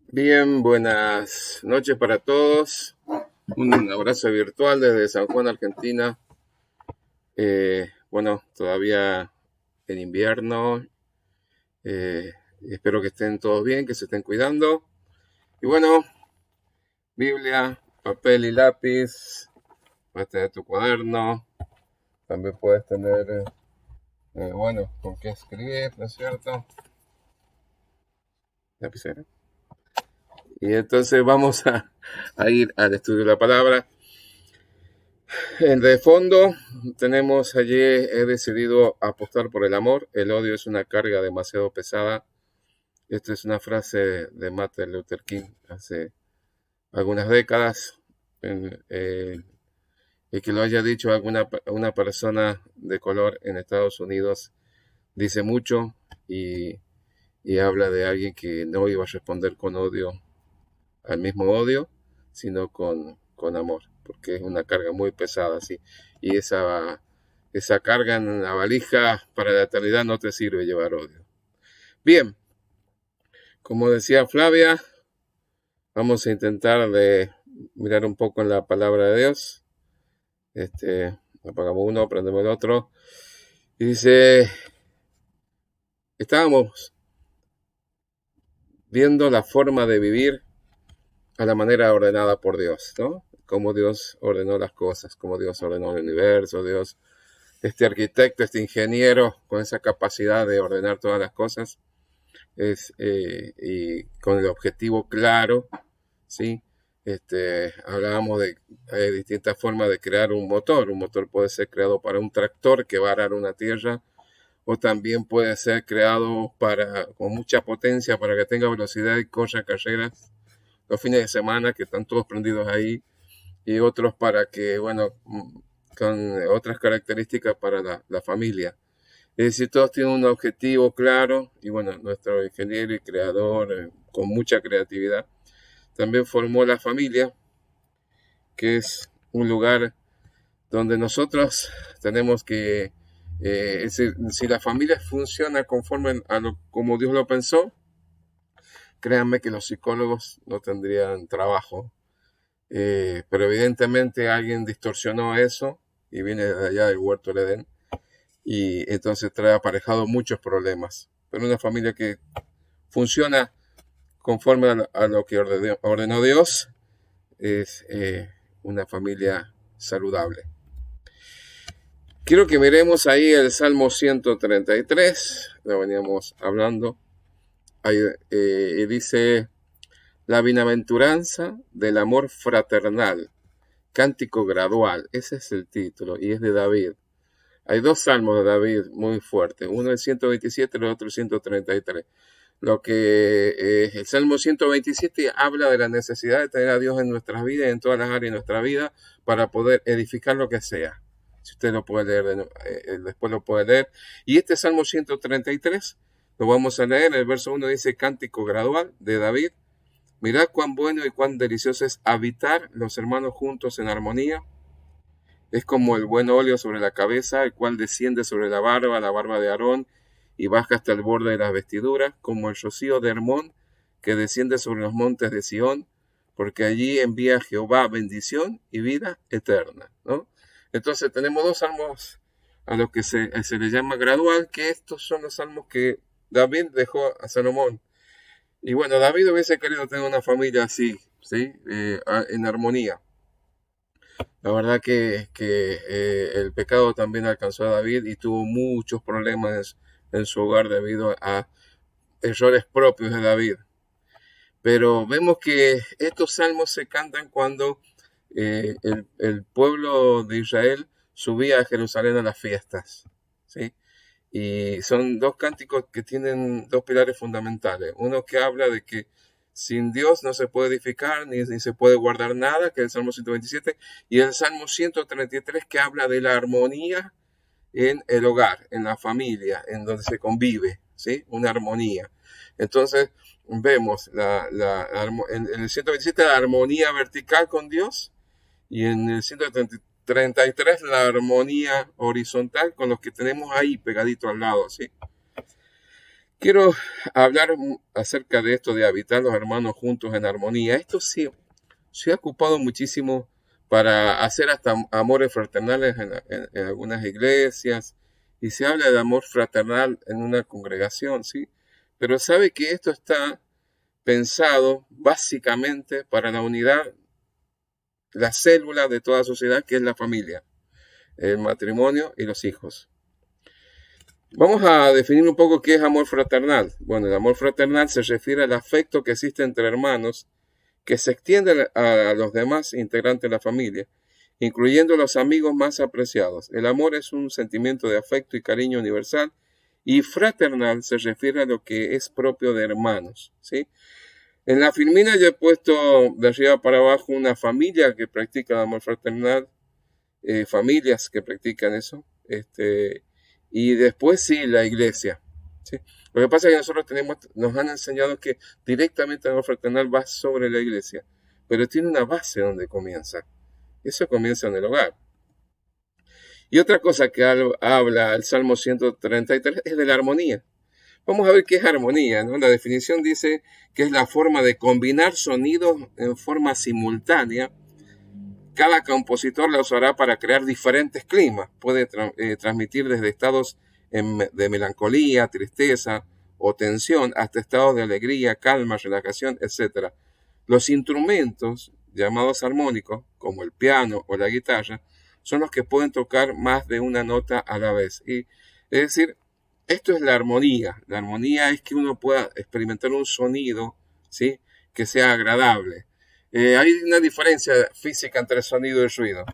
Bien, buenas noches para todos. Un abrazo virtual desde San Juan, Argentina. Bueno, todavía en invierno. Espero que estén todos bien, que se estén cuidando. Y bueno, Biblia, papel y lápiz. Puedes tener tu cuaderno. También puedes tener, bueno, con qué escribir, ¿no es cierto? Lapicera. Y entonces vamos a ir al estudio de la palabra. De fondo tenemos allí, he decidido apostar por el amor. El odio es una carga demasiado pesada. Esta es una frase de Martin Luther King hace algunas décadas. Y que lo haya dicho una persona de color en Estados Unidos dice mucho y habla de alguien que no iba a responder con odio al mismo odio, sino con amor, porque es una carga muy pesada, ¿sí? Y esa carga en la valija para la eternidad no te sirve llevar odio. Bien, como decía Flavia, vamos a intentar de mirar un poco en la palabra de Dios. Apagamos uno, prendemos el otro. Y dice, estábamos viendo la forma de vivir a la manera ordenada por Dios, ¿no? Cómo Dios ordenó las cosas, cómo Dios ordenó el universo, Dios, este arquitecto, este ingeniero con esa capacidad de ordenar todas las cosas y con el objetivo claro, ¿sí? Hablábamos de distintas formas de crear un motor. Un motor puede ser creado para un tractor que va a arar una tierra, o también puede ser creado con mucha potencia para que tenga velocidad y corra carreras los fines de semana, que están todos prendidos ahí, y otros para que, bueno, con otras características para la familia. Es decir, todos tienen un objetivo claro y bueno, nuestro ingeniero y creador, con mucha creatividad, también formó la familia, que es un lugar donde nosotros tenemos que, es decir, si la familia funciona conforme como Dios lo pensó, créanme que los psicólogos no tendrían trabajo. Pero evidentemente alguien distorsionó eso y viene de allá del huerto del Edén y entonces trae aparejado muchos problemas. Pero una familia que funciona conforme a lo que ordenó Dios es una familia saludable. Quiero que miremos ahí el Salmo 133, lo veníamos hablando, ahí, y dice, la bienaventuranza del amor fraternal, cántico gradual, ese es el título, y es de David. Hay dos salmos de David muy fuertes, uno el 127 y el otro el 133. El Salmo 127 habla de la necesidad de tener a Dios en nuestras vidas, en todas las áreas de nuestra vida, para poder edificar lo que sea. Si usted lo puede leer, después lo puede leer. Y este Salmo 133 lo vamos a leer. El verso 1 dice, cántico gradual de David. Mirad cuán bueno y cuán delicioso es habitar los hermanos juntos en armonía. Es como el buen óleo sobre la cabeza, el cual desciende sobre la barba de Aarón, y baja hasta el borde de las vestiduras, como el rocío de Hermón, que desciende sobre los montes de Sión, porque allí envía Jehová bendición y vida eterna, ¿no? Entonces tenemos dos salmos a los que se le llama gradual, que estos son los salmos que David dejó a Salomón. Y bueno, David hubiese querido tener una familia así, ¿sí? En armonía. La verdad que el pecado también alcanzó a David y tuvo muchos problemas en su hogar debido a errores propios de David. Pero vemos que estos salmos se cantan cuando el pueblo de Israel subía a Jerusalén a las fiestas, ¿sí? Y son dos cánticos que tienen dos pilares fundamentales. Uno que habla de que sin Dios no se puede edificar ni se puede guardar nada, que es el Salmo 127, y el Salmo 133 que habla de la armonía en el hogar, en la familia, en donde se convive, ¿sí? Una armonía. Entonces vemos en el 127 la armonía vertical con Dios y en el 133 la armonía horizontal con los que tenemos ahí pegadito al lado, ¿sí? Quiero hablar acerca de esto de habitar los hermanos juntos en armonía. Esto sí se ha ocupado muchísimo para hacer hasta amores fraternales en algunas iglesias, y se habla de amor fraternal en una congregación, ¿sí? Pero sabe que esto está pensado básicamente para la unidad, la célula de toda sociedad, que es la familia, el matrimonio y los hijos. Vamos a definir un poco qué es amor fraternal. Bueno, el amor fraternal se refiere al afecto que existe entre hermanos, que se extiende a los demás integrantes de la familia, incluyendo los amigos más apreciados. El amor es un sentimiento de afecto y cariño universal, y fraternal se refiere a lo que es propio de hermanos, ¿sí? En la Filmina yo he puesto de arriba para abajo una familia que practica el amor fraternal, familias que practican eso, y después sí, la iglesia, ¿sí? Lo que pasa es que nosotros nos han enseñado que directamente el amor fraternal va sobre la iglesia, pero tiene una base donde comienza. Eso comienza en el hogar. Y otra cosa que habla el Salmo 133 es de la armonía. Vamos a ver qué es armonía, ¿no? La definición dice que es la forma de combinar sonidos en forma simultánea. Cada compositor la usará para crear diferentes climas. Puede transmitir desde estados de melancolía, tristeza o tensión hasta estados de alegría, calma, relajación, etc. Los instrumentos llamados armónicos, como el piano o la guitarra, son los que pueden tocar más de una nota a la vez. Es decir, esto es la armonía. La armonía es que uno pueda experimentar un sonido, ¿sí?, que sea agradable. Hay una diferencia física entre sonido y ruido.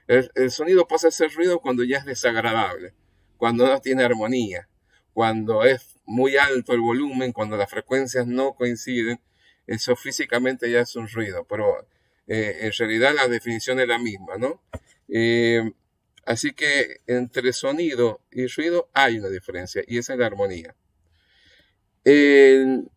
El sonido pasa a ser ruido cuando ya es desagradable, cuando no tiene armonía, cuando es muy alto el volumen, cuando las frecuencias no coinciden. Eso físicamente ya es un ruido, pero en realidad la definición es la misma, ¿no? Así que entre sonido y ruido hay una diferencia, y esa es la armonía. En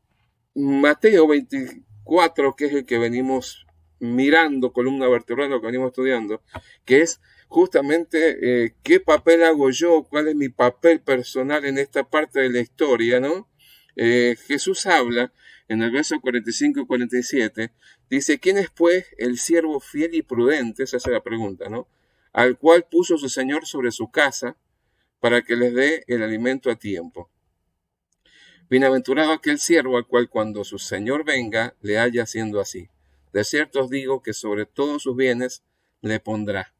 Mateo 24, que es el que venimos mirando, columna vertebral, lo que venimos estudiando, que es justamente qué papel hago yo, cuál es mi papel personal en esta parte de la historia, ¿no? Jesús habla en el verso 45 y 47, dice: ¿quién es pues el siervo fiel y prudente? Esa es la pregunta, ¿no? Al cual puso su Señor sobre su casa para que les dé el alimento a tiempo. Bienaventurado aquel siervo al cual cuando su Señor venga le haya haciendo así. De cierto os digo que sobre todos sus bienes le pondrá.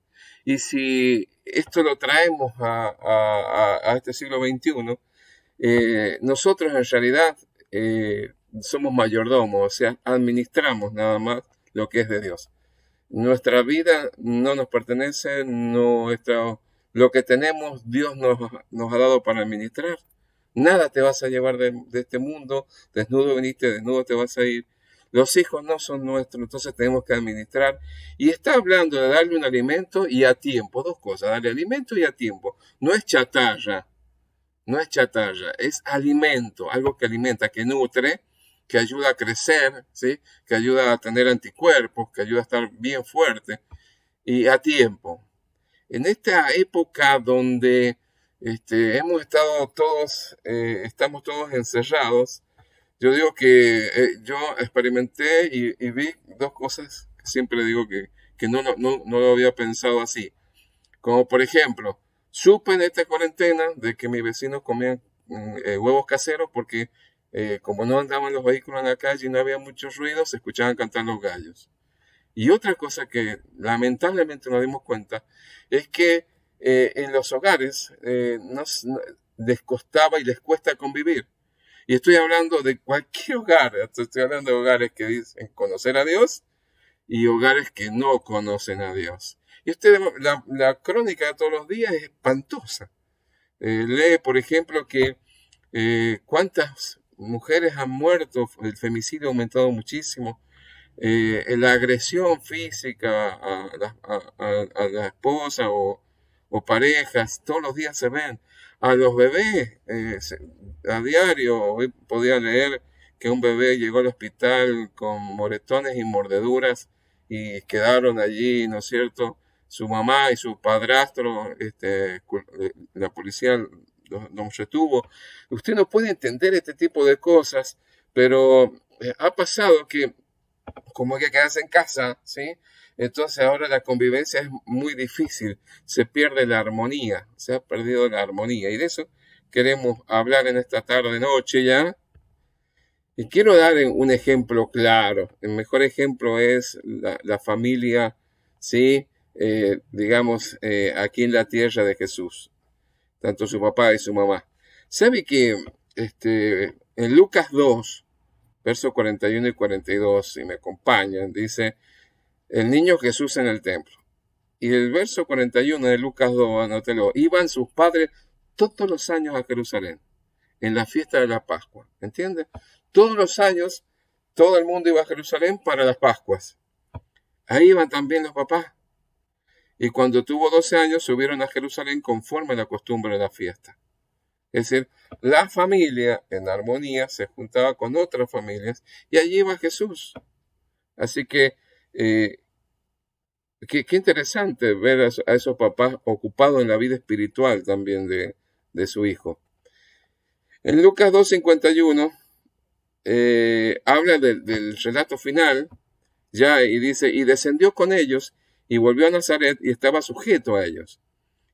Y si esto lo traemos a este siglo XXI, nosotros en realidad somos mayordomos, o sea, administramos nada más lo que es de Dios. Nuestra vida no nos pertenece, lo que tenemos Dios nos ha dado para administrar. Nada te vas a llevar de este mundo, desnudo viniste, desnudo te vas a ir. Los hijos no son nuestros, entonces tenemos que administrar. Y está hablando de darle un alimento y a tiempo, dos cosas, darle alimento y a tiempo. No es chatarra, no es chatarra, es alimento, algo que alimenta, que nutre, que ayuda a crecer, ¿sí?, que ayuda a tener anticuerpos, que ayuda a estar bien fuerte y a tiempo. En esta época donde hemos estado todos, estamos todos encerrados, yo digo que yo experimenté y vi dos cosas que siempre digo que no lo había pensado así. Como por ejemplo, supe en esta cuarentena de que mis vecinos comían huevos caseros porque como no andaban los vehículos en la calle y no había mucho ruido, se escuchaban cantar los gallos. Y otra cosa que lamentablemente nos dimos cuenta es que en los hogares les costaba y les cuesta convivir. Y estoy hablando de cualquier hogar, estoy hablando de hogares que dicen conocer a Dios y hogares que no conocen a Dios. Y la crónica de todos los días es espantosa. Lee, por ejemplo, que cuántas mujeres han muerto, el femicidio ha aumentado muchísimo, la agresión física a la esposa o parejas, todos los días se ven. A los bebés, a diario, hoy podía leer que un bebé llegó al hospital con moretones y mordeduras y quedaron allí, ¿no es cierto? Su mamá y su padrastro, la policía nos retuvo. Usted no puede entender este tipo de cosas, pero ha pasado que como que quedarse en casa, ¿sí? Entonces ahora la convivencia es muy difícil, se pierde la armonía, se ha perdido la armonía. Y de eso queremos hablar en esta tarde, noche ya. Y quiero dar un ejemplo claro. El mejor ejemplo es la familia, ¿sí? Digamos, aquí en la tierra de Jesús, tanto su papá y su mamá. ¿Sabe que en Lucas 2, versos 41 y 42, si me acompañan, dice, el niño Jesús en el templo? Y el verso 41 de Lucas 2, anótelo, iban sus padres todos los años a Jerusalén, en la fiesta de la Pascua, ¿entiendes? Todos los años, todo el mundo iba a Jerusalén para las Pascuas. Ahí iban también los papás. Y cuando tuvo 12 años, subieron a Jerusalén conforme a la costumbre de la fiesta. Es decir, la familia en armonía se juntaba con otras familias y allí iba Jesús. Así que, qué interesante ver a esos papás ocupados en la vida espiritual también de su hijo. En Lucas 2:51 habla del relato final, ya, y dice, y descendió con ellos y volvió a Nazaret y estaba sujeto a ellos.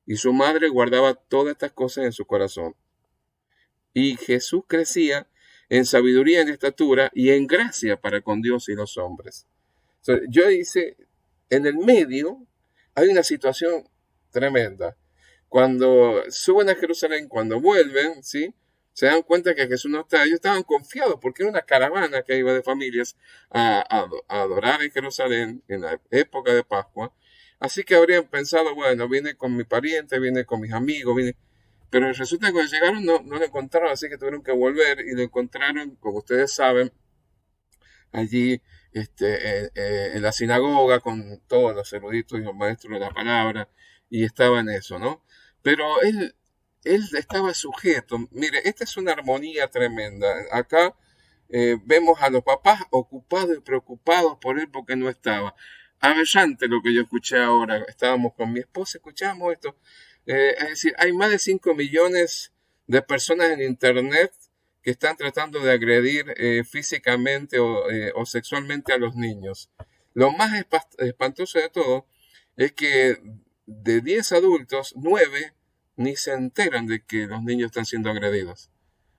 Y su madre guardaba todas estas cosas en su corazón. Y Jesús crecía en sabiduría, en estatura y en gracia para con Dios y los hombres. Yo hice, en el medio hay una situación tremenda. Cuando suben a Jerusalén, cuando vuelven, ¿sí? Se dan cuenta que Jesús no está. Ellos estaban confiados porque era una caravana que iba de familias a adorar en Jerusalén en la época de Pascua. Así que habrían pensado, bueno, viene con mi pariente, viene con mis amigos, viene... Pero resulta que cuando llegaron no lo encontraron, así que tuvieron que volver y lo encontraron, como ustedes saben, allí en la sinagoga con todos los eruditos y los maestros de la palabra, y estaba en eso, ¿no? Pero él estaba sujeto. Mire, esta es una armonía tremenda. Acá vemos a los papás ocupados y preocupados por él porque no estaba. Aberrante lo que yo escuché ahora. Estábamos con mi esposa, escuchamos esto. Es decir, hay más de 5 millones de personas en Internet que están tratando de agredir físicamente o sexualmente a los niños. Lo más espantoso de todo es que de 10 adultos, 9 ni se enteran de que los niños están siendo agredidos.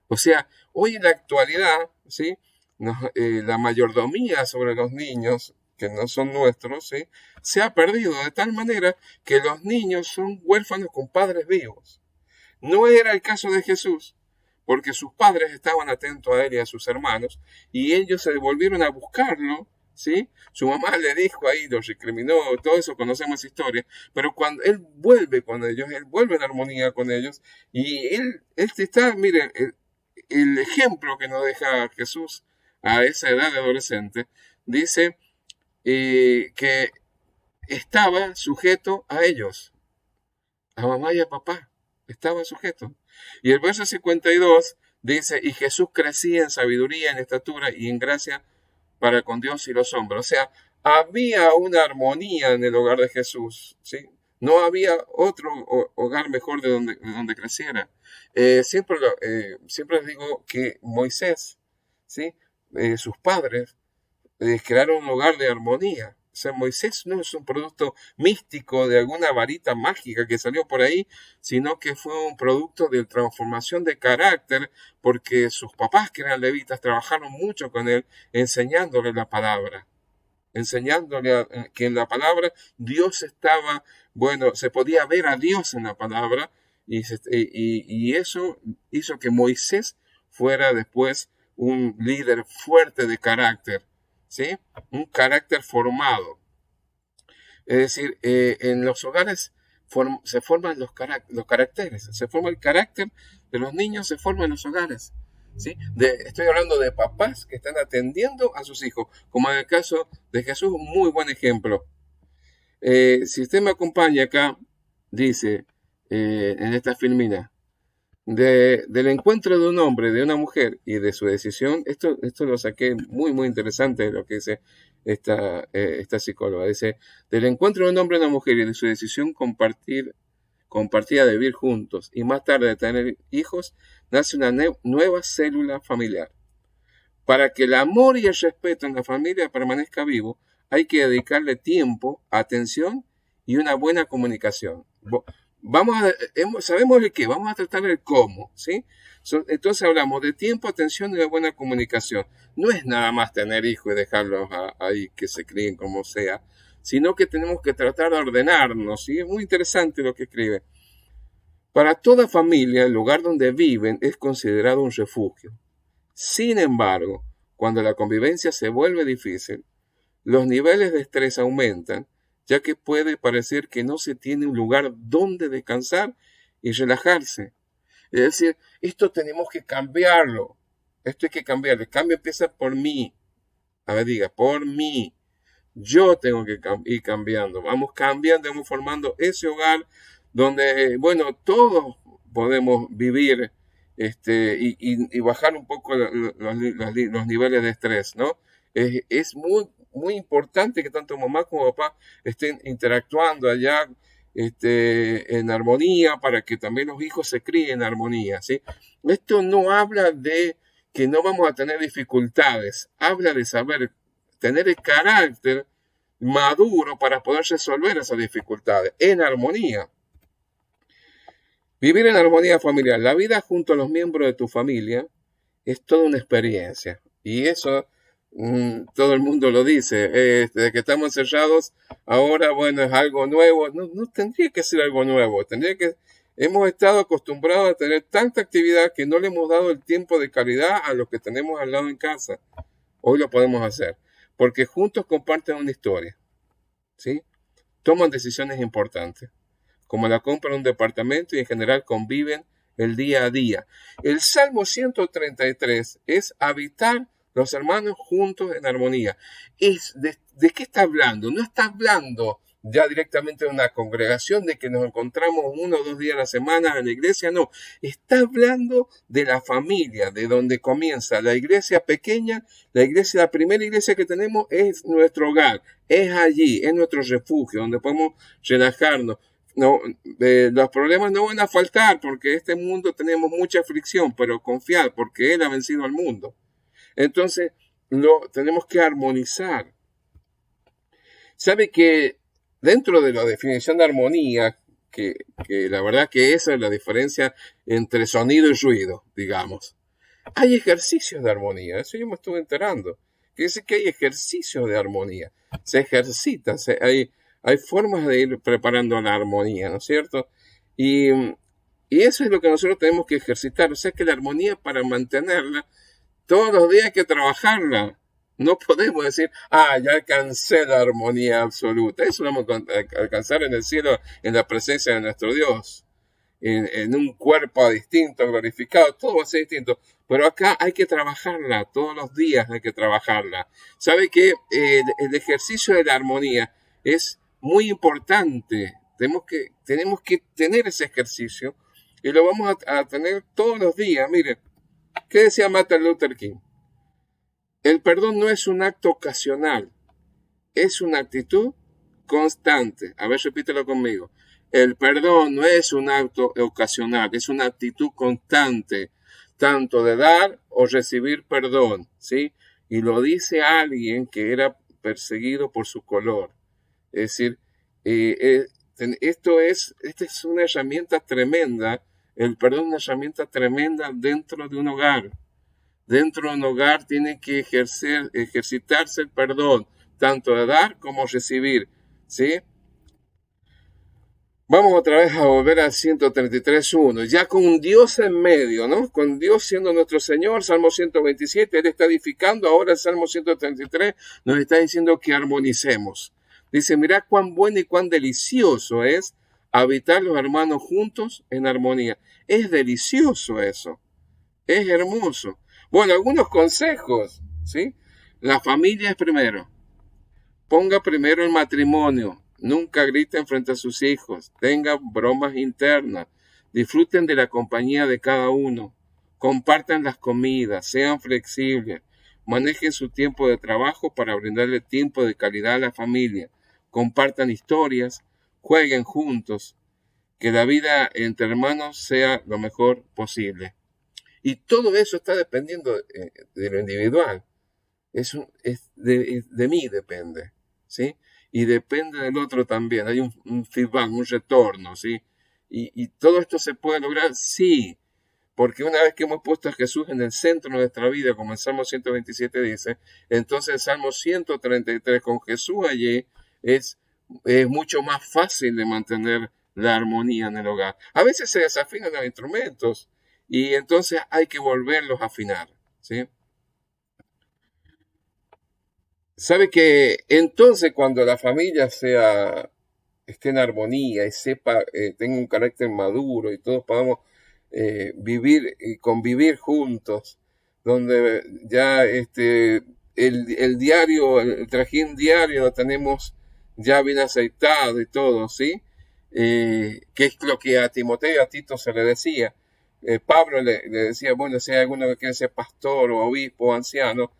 O sea, hoy en la actualidad, ¿sí? La mayordomía sobre los niños, que no son nuestros, ¿sí? Se ha perdido de tal manera que los niños son huérfanos con padres vivos. No era el caso de Jesús, porque sus padres estaban atentos a él y a sus hermanos, y ellos se volvieron a buscarlo, ¿sí? Su mamá le dijo ahí, los recriminó, todo eso, conocemos esa historia, pero cuando él vuelve con ellos, él vuelve en armonía con ellos, y él está, miren, el ejemplo que nos deja Jesús a esa edad de adolescente, dice que estaba sujeto a ellos, a mamá y a papá, estaba sujeto. Y el verso 52 dice, y Jesús crecía en sabiduría, en estatura y en gracia para con Dios y los hombres. O sea, había una armonía en el hogar de Jesús, ¿sí? No había otro hogar mejor de donde creciera. Siempre les digo que Moisés, ¿sí? Sus padres crearon un hogar de armonía. O sea, Moisés no es un producto místico de alguna varita mágica que salió por ahí, sino que fue un producto de transformación de carácter, porque sus papás, que eran levitas, trabajaron mucho con él, enseñándole la palabra, enseñándole que en la palabra Dios estaba, bueno, se podía ver a Dios en la palabra, y eso hizo que Moisés fuera después un líder fuerte de carácter, ¿sí? Un carácter formado. Es decir, en los hogares se forman los caracteres, se forma el carácter de los niños, se forma en los hogares, ¿sí? Estoy hablando de papás que están atendiendo a sus hijos, como en el caso de Jesús, un muy buen ejemplo. Si usted me acompaña acá, dice en esta filmina, del encuentro de un hombre, de una mujer y de su decisión, esto lo saqué muy, muy interesante lo que dice esta psicóloga. Dice, del encuentro de un hombre y una mujer y de su decisión compartida de vivir juntos y más tarde de tener hijos, nace una nueva célula familiar. Para que el amor y el respeto en la familia permanezca vivo, hay que dedicarle tiempo, atención y una buena comunicación. Sabemos el qué, vamos a tratar el cómo, ¿sí? Entonces hablamos de tiempo, atención y de buena comunicación. No es nada más tener hijos y dejarlos ahí que se críen como sea, sino que tenemos que tratar de ordenarnos, ¿sí? Es muy interesante lo que escribe. Para toda familia, el lugar donde viven es considerado un refugio. Sin embargo, cuando la convivencia se vuelve difícil, los niveles de estrés aumentan, ya que puede parecer que no se tiene un lugar donde descansar y relajarse. Es decir, esto tenemos que cambiarlo. Esto hay que cambiarlo. El cambio empieza por mí. A ver, diga, por mí. Yo tengo que ir cambiando. Vamos cambiando, vamos formando ese hogar donde, bueno, todos podemos vivir y bajar un poco los niveles de estrés, ¿no? Es muy importante que tanto mamá como papá estén interactuando allá en armonía para que también los hijos se críen en armonía, ¿sí? Esto no habla de que no vamos a tener dificultades, habla de saber tener el carácter maduro para poder resolver esas dificultades en armonía. Vivir en armonía familiar. La vida junto a los miembros de tu familia es toda una experiencia. Y eso todo el mundo lo dice. Desde que estamos encerrados, ahora, bueno, es algo nuevo. No tendría que ser algo nuevo. Hemos estado acostumbrados a tener tanta actividad que no le hemos dado el tiempo de calidad a los que tenemos al lado en casa. Hoy lo podemos hacer. Porque juntos comparten una historia. ¿Sí? Toman decisiones importantes, como la compra de un departamento y en general conviven el día a día. El Salmo 133 es habitar los hermanos juntos en armonía. ¿De qué está hablando? No está hablando ya directamente de una congregación, de que nos encontramos 1 o 2 días a la semana en la iglesia, no. Está hablando de la familia, de donde comienza la iglesia pequeña. La primera iglesia que tenemos es nuestro hogar, es allí, es nuestro refugio, donde podemos relajarnos. No, los problemas no van a faltar porque en este mundo tenemos mucha aflicción, pero confiad porque Él ha vencido al mundo. Entonces, tenemos que armonizar. ¿Sabe que dentro de la definición de armonía, que la verdad que esa es la diferencia entre sonido y ruido, digamos, hay ejercicios de armonía? Eso yo me estuve enterando. Que dice que hay ejercicios de armonía. Se ejercita, hay formas de ir preparando la armonía, ¿no es cierto? Y eso es lo que nosotros tenemos que ejercitar. O sea que la armonía, para mantenerla, todos los días hay que trabajarla. No podemos decir, ya alcancé la armonía absoluta. Eso lo vamos a alcanzar en el cielo, en la presencia de nuestro Dios. En un cuerpo distinto, glorificado, todo va a ser distinto. Pero acá hay que trabajarla, todos los días hay que trabajarla. ¿Sabe qué? El ejercicio de la armonía es muy importante. Tenemos que tener ese ejercicio y lo vamos a tener todos los días. Mire, ¿qué decía Martin Luther King? El perdón no es un acto ocasional, es una actitud constante. A ver, repítelo conmigo. El perdón no es un acto ocasional, es una actitud constante, tanto de dar o recibir perdón, ¿sí? Y lo dice alguien que era perseguido por su color. Es decir, esta es una herramienta tremenda. El perdón es una herramienta tremenda dentro de un hogar. Dentro de un hogar tiene que ejercitarse el perdón, tanto de dar como recibir, ¿sí? Vamos otra vez a volver al 133.1, ya con Dios en medio, ¿no? Con Dios siendo nuestro Señor, Salmo 127, Él está edificando, ahora el Salmo 133 nos está diciendo que armonicemos. Dice, mirad cuán bueno y cuán delicioso es habitar los hermanos juntos en armonía. Es delicioso eso, es hermoso. Bueno, algunos consejos, ¿sí? La familia es primero. Ponga primero el matrimonio. Nunca griten frente a sus hijos. Tengan bromas internas. Disfruten de la compañía de cada uno. Compartan las comidas. Sean flexibles. Manejen su tiempo de trabajo para brindarle tiempo de calidad a la familia. Compartan historias. Jueguen juntos. que la vida entre hermanos sea lo mejor posible. Y todo eso está dependiendo de lo individual. De mí depende, ¿sí? Y depende del otro también. Hay un feedback, un retorno, ¿sí? Y todo esto se puede lograr, sí, porque una vez que hemos puesto a Jesús en el centro de nuestra vida, como el Salmo 127 dice, entonces el Salmo 133 con Jesús allí es mucho más fácil de mantener la armonía en el hogar. A veces se desafinan los instrumentos y entonces hay que volverlos a afinar, ¿sí? Sabe que entonces cuando la familia esté en armonía y tenga un carácter maduro y todos podamos vivir y convivir juntos, donde ya el diario, el trajín diario lo tenemos ya bien aceitado y todo, ¿sí? Que es lo que a Timoteo y a Tito se le decía. Pablo le decía, bueno, si hay alguno que quiere ser pastor o obispo o anciano,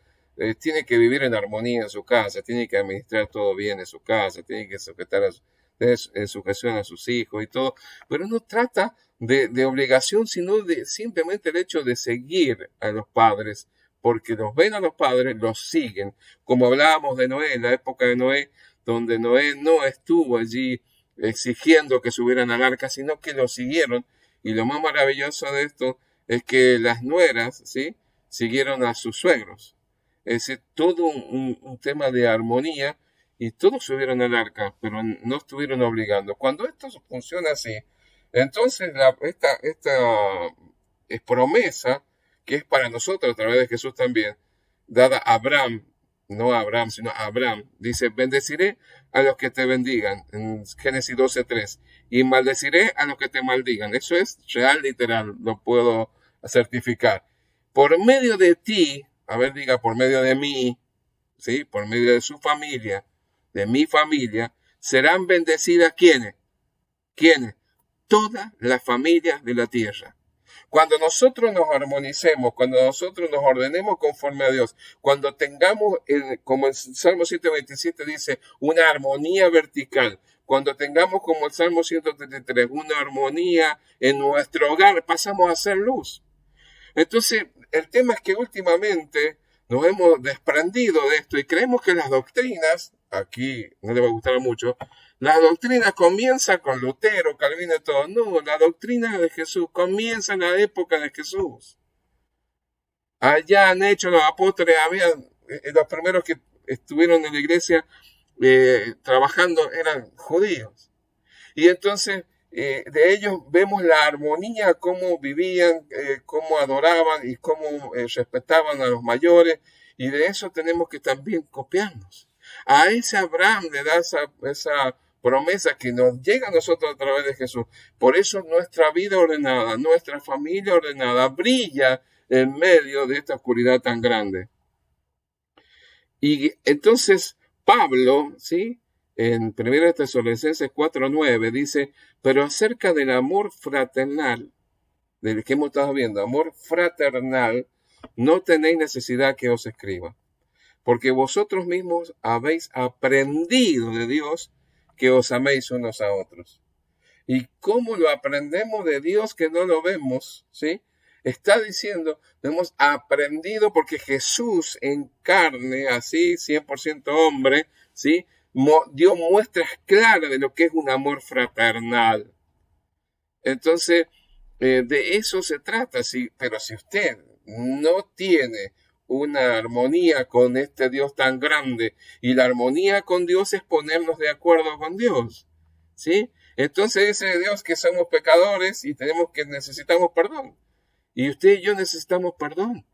tiene que vivir en armonía en su casa, tiene que administrar todo bien en su casa, tiene que tener en sujeción a sus hijos y todo, pero no trata de obligación, sino de simplemente el hecho de seguir a los padres, porque los ven a los padres, los siguen, como hablábamos de Noé, en la época de Noé, donde Noé no estuvo allí exigiendo que subieran al arca, sino que lo siguieron, y lo más maravilloso de esto es que las nueras, ¿sí?, siguieron a sus suegros. Es decir, todo un tema de armonía y todos subieron al arca, pero no estuvieron obligando. Cuando esto funciona así, entonces esta es promesa que es para nosotros a través de Jesús también, dada a Abraham, no a Abraham, sino a Abraham. Dice, bendeciré a los que te bendigan, en Génesis 12:3, y maldeciré a los que te maldigan. Eso es real, literal, lo puedo certificar. Por medio de ti, a ver, diga, por medio de mí, ¿sí? Por medio de su familia, de mi familia, serán bendecidas ¿quiénes? ¿Quiénes? Todas las familias de la tierra. Cuando nosotros nos armonicemos, cuando nosotros nos ordenemos conforme a Dios, cuando tengamos, como el Salmo 127 dice, una armonía vertical, cuando tengamos, como el Salmo 133, una armonía en nuestro hogar, pasamos a ser luz. Entonces, el tema es que últimamente nos hemos desprendido de esto y creemos que las doctrinas, aquí no le va a gustar mucho, las doctrinas comienzan con Lutero, Calvino y todo. No, la doctrina de Jesús comienza en la época de Jesús. Allá han hecho los apóstoles, los primeros que estuvieron en la iglesia trabajando eran judíos. Y entonces de ellos vemos la armonía, cómo vivían, cómo adoraban y cómo respetaban a los mayores, y de eso tenemos que también copiarnos. A ese Abraham le da esa promesa que nos llega a nosotros a través de Jesús. Por eso nuestra vida ordenada, nuestra familia ordenada, brilla en medio de esta oscuridad tan grande. Y entonces Pablo, ¿sí?, en 1 Tesalonicenses 4:9 dice, pero acerca del amor fraternal, del que hemos estado viendo, amor fraternal, no tenéis necesidad que os escriba, porque vosotros mismos habéis aprendido de Dios que os améis unos a otros. ¿Y cómo lo aprendemos de Dios que no lo vemos? ¿Sí? Está diciendo, hemos aprendido porque Jesús en carne, así, 100% hombre, ¿sí?, dio muestras claras de lo que es un amor fraternal. Entonces, de eso se trata, ¿sí? Pero si usted no tiene una armonía con este Dios tan grande, y la armonía con Dios es ponernos de acuerdo con Dios, ¿sí? Entonces ese Dios que somos pecadores y necesitamos perdón. Y usted y yo necesitamos perdón.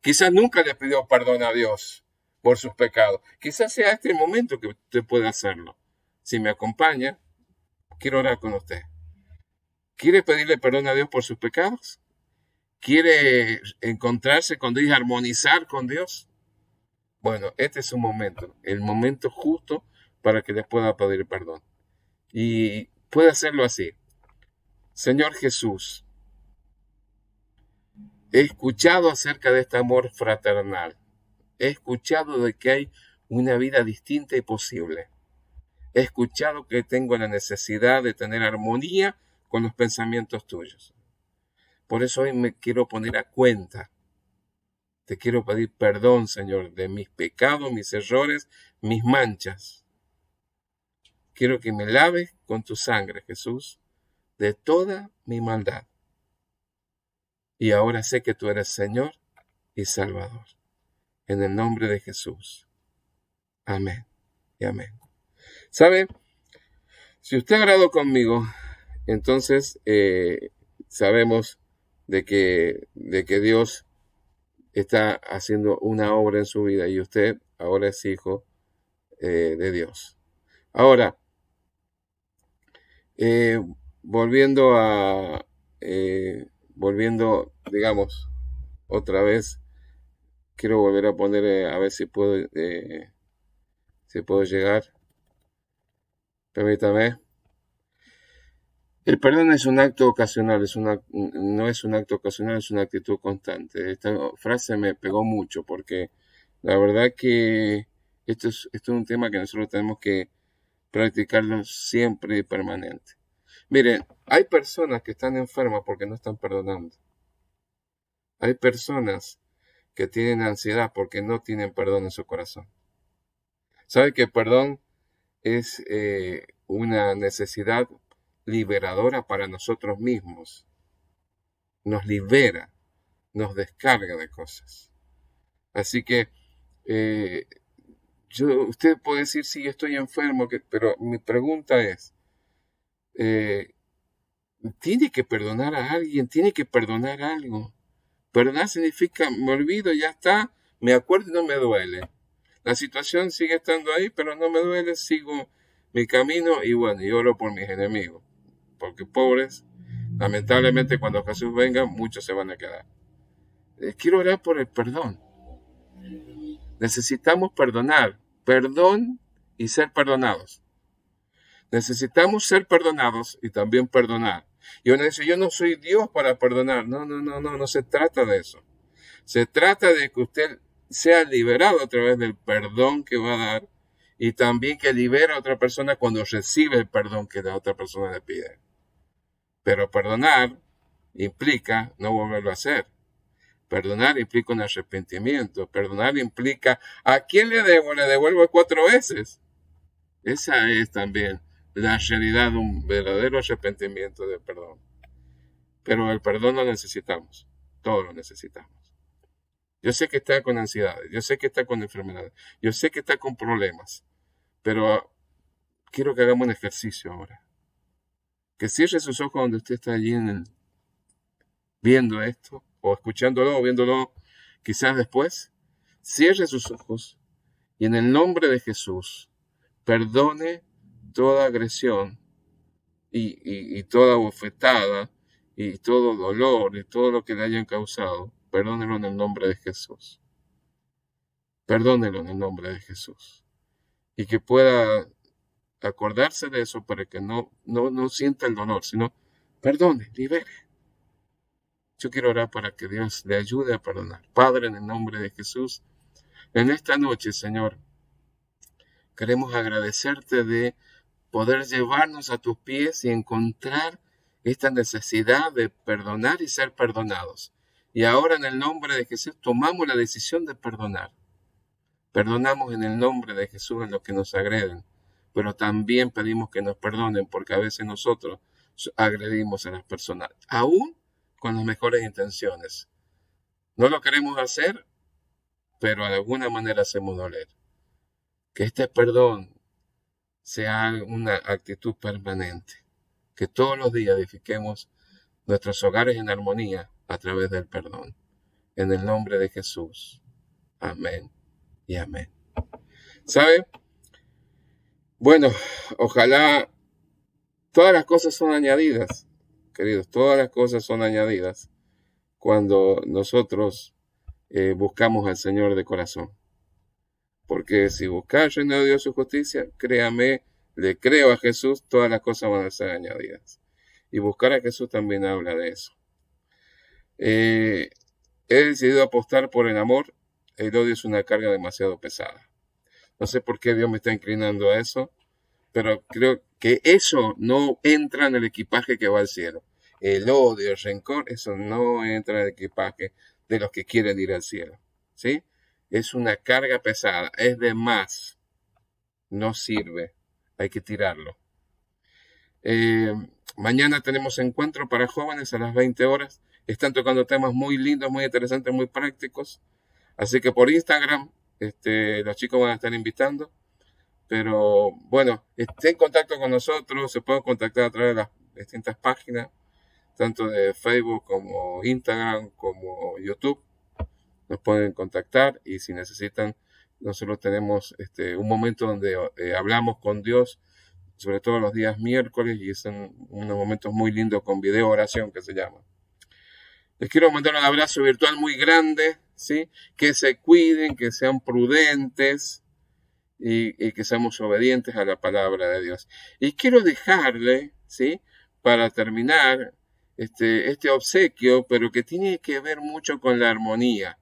Quizás nunca le pidió perdón a Dios por sus pecados. Quizás sea este el momento que usted pueda hacerlo. Si me acompaña, quiero orar con usted. ¿Quiere pedirle perdón a Dios por sus pecados? ¿Quiere encontrarse con Dios y armonizar con Dios? Bueno, este es un momento, el momento justo para que le pueda pedir perdón. Y puede hacerlo así. Señor Jesús, he escuchado acerca de este amor fraternal. He escuchado de que hay una vida distinta y posible. He escuchado que tengo la necesidad de tener armonía con los pensamientos tuyos. Por eso hoy me quiero poner a cuenta. Te quiero pedir perdón, Señor, de mis pecados, mis errores, mis manchas. Quiero que me laves con tu sangre, Jesús, de toda mi maldad. Y ahora sé que tú eres Señor y Salvador. En el nombre de Jesús. Amén y amén. ¿Sabe? Si usted ha orado conmigo, entonces sabemos de que Dios está haciendo una obra en su vida y usted ahora es hijo de Dios. Ahora, volviendo, digamos, otra vez, quiero volver a poner, a ver si puedo llegar. Permítame. El perdón es un acto ocasional, no es un acto ocasional, es una actitud constante. Esta frase me pegó mucho porque la verdad que esto es un tema que nosotros tenemos que practicarlo siempre y permanente. Miren, hay personas que están enfermas porque no están perdonando. Hay personas que tienen ansiedad porque no tienen perdón en su corazón. ¿Sabe que el perdón es una necesidad liberadora para nosotros mismos? Nos libera, nos descarga de cosas. Así que usted puede decir, sí, estoy enfermo, pero mi pregunta es, ¿tiene que perdonar a alguien? ¿Tiene que perdonar algo? Perdonar significa, me olvido, ya está, me acuerdo y no me duele. La situación sigue estando ahí, pero no me duele, sigo mi camino y bueno, y oro por mis enemigos. Porque pobres, lamentablemente cuando Jesús venga, muchos se van a quedar. Quiero orar por el perdón. Necesitamos perdonar, perdón y ser perdonados. Necesitamos ser perdonados y también perdonar. Y uno dice, yo no soy Dios para perdonar. No se trata de eso. Se trata de que usted sea liberado a través del perdón que va a dar y también que libera a otra persona cuando recibe el perdón que la otra persona le pide. Pero perdonar implica no volverlo a hacer. Perdonar implica un arrepentimiento. Perdonar implica, ¿a quién le debo? Le devuelvo 4 veces. Esa es también la realidad de un verdadero arrepentimiento de perdón. Pero el perdón lo necesitamos. Todos lo necesitamos. Yo sé que está con ansiedades. Yo sé que está con enfermedades. Yo sé que está con problemas. Pero quiero que hagamos un ejercicio ahora. Que cierre sus ojos donde usted está allí viendo esto. O escuchándolo o viéndolo quizás después. Cierre sus ojos. Y en el nombre de Jesús, perdone toda agresión y toda bofetada y todo dolor y todo lo que le hayan causado. Perdónelo en el nombre de Jesús. Perdónelo en el nombre de Jesús. Y que pueda acordarse de eso para que no sienta el dolor, sino perdone, libere. Yo quiero orar para que Dios le ayude a perdonar. Padre, en el nombre de Jesús, en esta noche, Señor, queremos agradecerte de poder llevarnos a tus pies y encontrar esta necesidad de perdonar y ser perdonados. Y ahora en el nombre de Jesús tomamos la decisión de perdonar. Perdonamos en el nombre de Jesús a los que nos agreden, pero también pedimos que nos perdonen porque a veces nosotros agredimos a las personas, aún con las mejores intenciones. No lo queremos hacer, pero de alguna manera hacemos doler. Que este perdón sea una actitud permanente. Que todos los días edifiquemos nuestros hogares en armonía a través del perdón. En el nombre de Jesús. Amén y amén. ¿Sabe? Bueno, ojalá todas las cosas son añadidas, queridos, todas las cosas son añadidas cuando nosotros buscamos al Señor de corazón. Porque si buscas el reino de Dios y su justicia, créame, le creo a Jesús, todas las cosas van a ser añadidas. Y buscar a Jesús también habla de eso. He decidido apostar por el amor. El odio es una carga demasiado pesada. No sé por qué Dios me está inclinando a eso, pero creo que eso no entra en el equipaje que va al cielo. El odio, el rencor, eso no entra en el equipaje de los que quieren ir al cielo, ¿sí? Es una carga pesada, es de más, no sirve, hay que tirarlo. Mañana tenemos encuentro para jóvenes a las 20 horas. Están tocando temas muy lindos, muy interesantes, muy prácticos. Así que por Instagram, los chicos van a estar invitando. Pero bueno, estén en contacto con nosotros, se pueden contactar a través de las distintas páginas, tanto de Facebook como Instagram, como YouTube. Nos pueden contactar y si necesitan, nosotros tenemos un momento donde hablamos con Dios, sobre todo los días miércoles, y son unos momentos muy lindos con video oración que se llama. Les quiero mandar un abrazo virtual muy grande, ¿sí? Que se cuiden, que sean prudentes y que seamos obedientes a la palabra de Dios. Y quiero dejarle, ¿sí? Para terminar este obsequio, pero que tiene que ver mucho con la armonía.